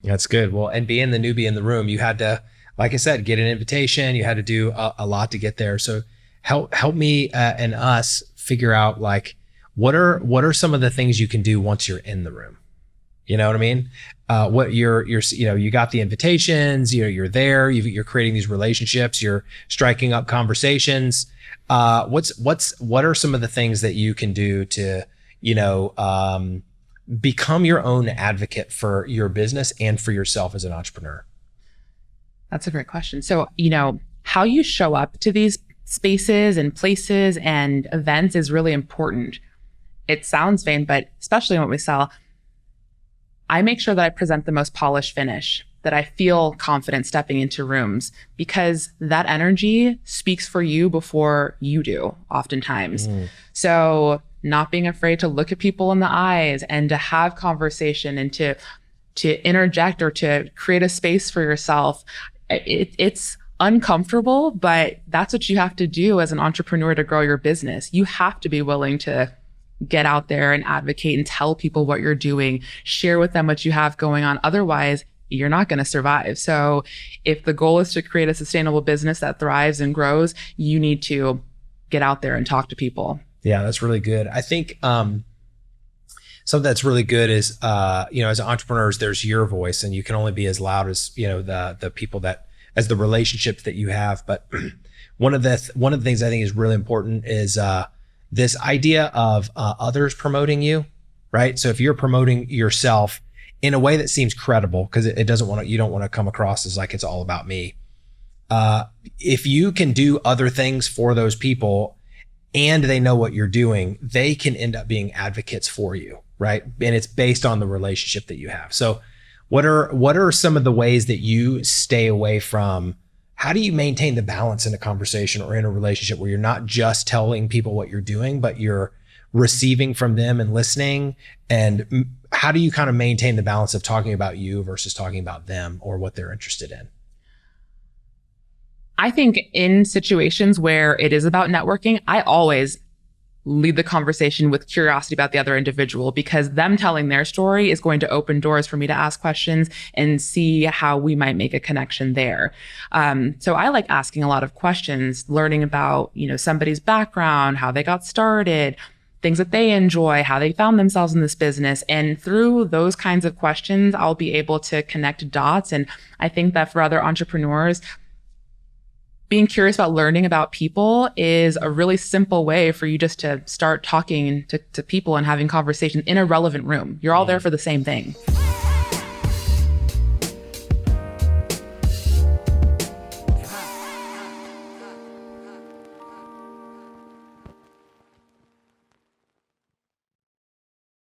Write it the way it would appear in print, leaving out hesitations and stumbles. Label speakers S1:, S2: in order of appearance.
S1: That's good. Well, and being the newbie in the room, you had to, like I said, get an invitation. You had to do a lot to get there. So help me and us figure out like what are some of the things you can do once you're in the room. You know what I mean? What you're you got the invitations. You're there. You're creating these relationships. You're striking up conversations. What are some of the things that you can do to become your own advocate for your business and for yourself as an entrepreneur?
S2: That's a great question. So, how you show up to these spaces and places and events is really important. It sounds vain, but especially in what we sell, I make sure that I present the most polished finish, that I feel confident stepping into rooms, because that energy speaks for you before you do oftentimes. So not being afraid to look at people in the eyes and to have conversation and to interject or to create a space for yourself. It's uncomfortable, but that's what you have to do as an entrepreneur to grow your business. You have to be willing to get out there and advocate and tell people what you're doing, share with them what you have going on. Otherwise, you're not going to survive. So if the goal is to create a sustainable business that thrives and grows, you need to get out there and talk to people.
S1: Yeah, that's really good. I think something that's really good is, as entrepreneurs, there's your voice, and you can only be as loud as, the people as the relationships that you have. But one of the things I think is really important is this idea of others promoting you, right? So if you're promoting yourself in a way that seems credible, because you don't want to come across as like it's all about me. If you can do other things for those people and they know what you're doing, they can end up being advocates for you, right? And it's based on the relationship that you have. So what are some of the ways that you stay away from? How do you maintain the balance in a conversation or in a relationship where you're not just telling people what you're doing, but you're receiving from them and listening? And how do you kind of maintain the balance of talking about you versus talking about them or what they're interested in?
S2: I think in situations where it is about networking, I always lead the conversation with curiosity about the other individual, because them telling their story is going to open doors for me to ask questions and see how we might make a connection there. So I like asking a lot of questions, learning about, somebody's background, how they got started, things that they enjoy, how they found themselves in this business. And through those kinds of questions, I'll be able to connect dots. And I think that for other entrepreneurs, being curious about learning about people is a really simple way for you just to start talking to people and having conversation in a relevant room. You're all there for the same thing.